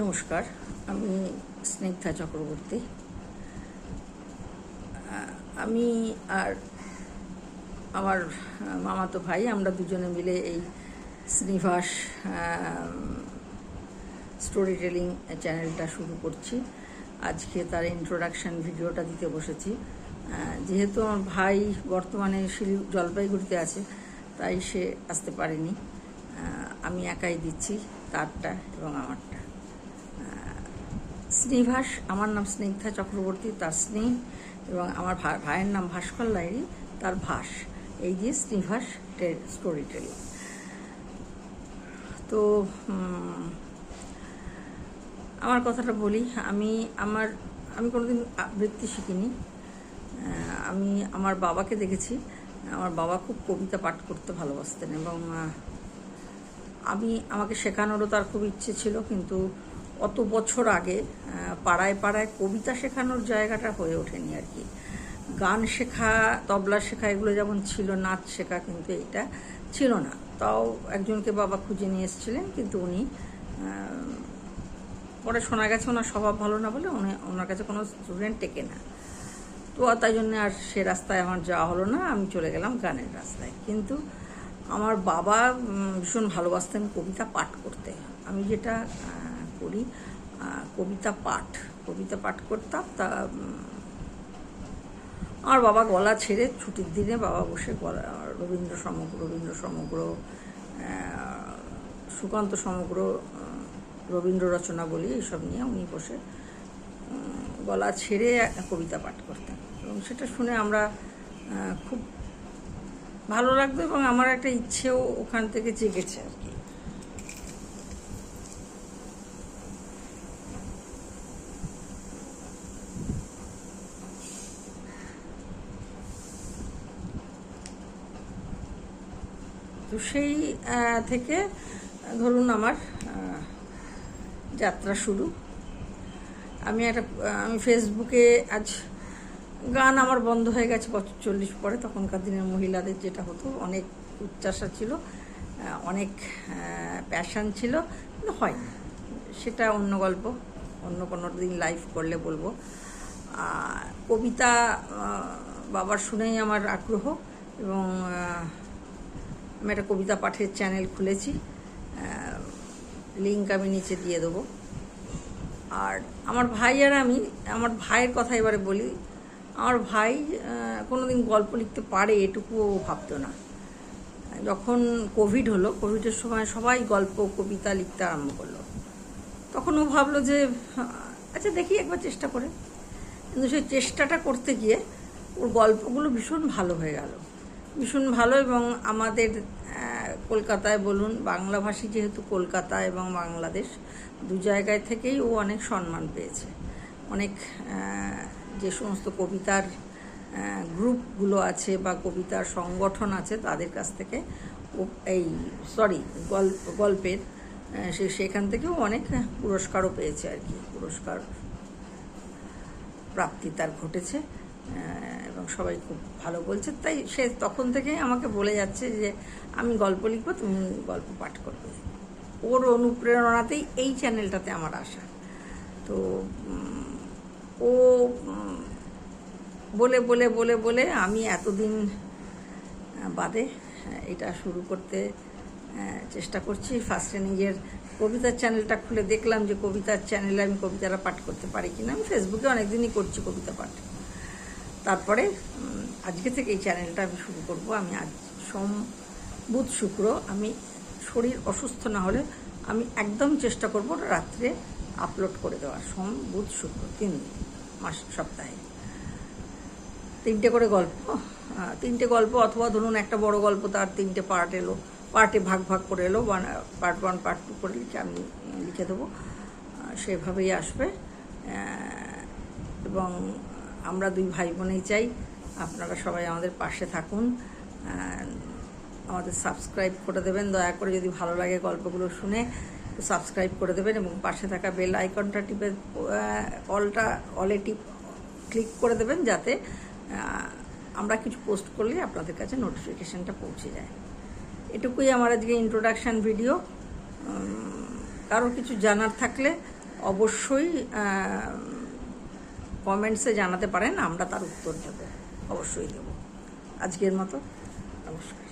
নমস্কার, আমি স্নিগ্ধা চক্রবর্তী। আমি আর আমার মামাতো ভাই আমরা দুজনে মিলে এই স্নিভাস স্টোরি টেলিং চ্যানেলটা শুরু করছি। আজকে তার ইন্ট্রোডাকশান ভিডিওটা দিতে বসেছি। যেহেতু আমার ভাই বর্তমানে জলপাইগুড়িতে আছে, তাই সে আসতে পারেনি। আমি একাই দিচ্ছি তারটা এবং আমারটা। স্নিভাস, আমার নাম স্নিগ্ধা চক্রবর্তী, তার স্নেহ, এবং আমার ভাইয়ের নাম ভাস্কর লাহিড়ী, তার ভাস। এই যে স্নিভাস স্টোরি টেলিং। তো আমার কথাটা বলি। আমি কোনোদিন আবৃত্তি শিখিনি। আমি আমার বাবাকে দেখেছি। আমার বাবা খুব কবিতা পাঠ করতে ভালোবাসতেন এবং আমাকে শেখানোরও তার খুব ইচ্ছে ছিল, কিন্তু অত বছর আগে পাড়ায় পাড়ায় কবিতা শেখানোর জায়গাটা হয়ে ওঠেনি আর কি। গান শেখা, তবলা শেখা এগুলো যেমন ছিল, নাচ শেখা, কিন্তু এটা ছিল না। তাও একজনকে বাবা খুঁজে নিয়ে এসেছিলেন, কিন্তু উনি পরে শোনা গেছে ওনার স্বভাব ভালো না বলে ওনার কাছে কোনো স্টুডেন্ট টেকে না। তো তাই জন্য আর সে রাস্তায় আমার যাওয়া হলো না, আমি চলে গেলাম গানের রাস্তায়। কিন্তু আমার বাবা ভীষণ ভালোবাসতেন কবিতা পাঠ করতে। আমি যেটা করি কবিতা পাঠ করতাম। তা আমার বাবা গলা ছেড়ে ছুটির দিনে বাবা বসে রবীন্দ্র সমগ্র, সুকান্ত সমগ্র, রবীন্দ্র রচনা বলি, এইসব নিয়ে উনি বসে গলা ছেড়ে কবিতা পাঠ করতেন এবং সেটা শুনে আমরা খুব ভালো লাগতো এবং আমার একটা ইচ্ছেও ওখান থেকে জেগেছে আর কি। তো সেই থেকে ধরুন আমার যাত্রা শুরু। আমি ফেসবুকে আজ গান আমার বন্ধ হয়ে গেছে বছর 40 পরে। তখনকার দিনের মহিলাদের যেটা হতো, অনেক উচ্চাসা ছিল, অনেক প্যাশন ছিল, কিন্তু হয় না। সেটা অন্য গল্প, অন্য কোনো দিন লাইভ করলে বলবো। কবিতা বাবার শুনেই আমার আগ্রহ এবং আমি একটা কবিতা পাঠের চ্যানেল খুলেছি, লিঙ্ক আমি নিচে দিয়ে দেবো। আর আমার ভাই আর আমি, আমার ভাইয়ের কথা এবারে বলি। আমার ভাই কোনোদিন গল্প লিখতে পারে এটুকুও ভাবতো না। যখন কোভিড হলো, কোভিডের সময় সবাই গল্প কবিতা লিখতে আরম্ভ করলো, তখন ও ভাবলো যে আচ্ছা দেখি একবার চেষ্টা করে। কিন্তু সেই চেষ্টাটা করতে গিয়ে ওর গল্পগুলো ভীষণ ভালো হয়ে গেল, ভীষণ ভালো। এবং আমাদের কলকাতায় বলুন, বাংলাভাষী যেহেতু কলকাতা এবং বাংলাদেশ দু জায়গায় থেকেই ও অনেক সম্মান পেয়েছে। অনেক যে সমস্ত কবিতার গ্রুপগুলো আছে বা কবিতার সংগঠন আছে, তাদের কাছ থেকে ও গল্পের সেখান থেকেও অনেক পুরস্কারও পেয়েছে আর কি। পুরস্কার প্রাপ্তি তার ঘটেছে এবং সবাই খুব ভালো বলছে। তাই সে তখন থেকেই আমাকে বলে যাচ্ছে যে আমি গল্প লিখবো, তুমি গল্প পাঠ করবে। ওর অনুপ্রেরণাতেই এই চ্যানেলটাতে আমার আসা। তো ও বলে বলে বলে বলে আমি এতদিন বাদে এটা শুরু করতে চেষ্টা করছি। ফার্স্টে নিজের কবিতার চ্যানেলটা খুলে দেখলাম যে কবিতার চ্যানেলে আমি কবিতাটা পাঠ করতে পারি কিনা। আমি ফেসবুকে অনেকদিনই করছি কবিতা পাঠ। তারপরে আজকে থেকে এই চ্যানেলটা আমি শুরু করব। আমি আজ সোম, বুধ, শুক্র, আমি শরীর অসুস্থ না হলে আমি একদম চেষ্টা করব রাত্রে আপলোড করে দেওয়ার। সোম, বুধ, শুক্র 3 দিন, সপ্তাহে 3টে করে গল্প, 3টে গল্প, অথবা ধরুন একটা বড় গল্প তার 3টে পার্ট এলো, পার্টে ভাগ করে এলো, পার্ট 1 পার্ট 2 করে আমি লিখে দেবো। সেভাবেই আসবে। এবং আমরা 2 ভাই বোনেই চাই আপনারা সবাই আমাদের পাশে থাকুন, আমাদের সাবস্ক্রাইব করে দেবেন দয়া করে। যদি ভালো লাগে গল্পগুলো শুনে সাবস্ক্রাইব করে দেবেন এবং পাশে থাকা বেল আইকনটা টিপে অলে ক্লিক করে দেবেন, যাতে আমরা কিছু পোস্ট করলে আপনাদের কাছে নোটিফিকেশানটা পৌঁছে যায়। এটুকুই আমার আজকে ইন্ট্রোডাকশান ভিডিও। কারো কিছু জানার থাকলে অবশ্যই কমেন্টসে জানাতে পারেন, আমরা তার উত্তর দেব, অবশ্যই দেব। আজকের মতো নমস্কার।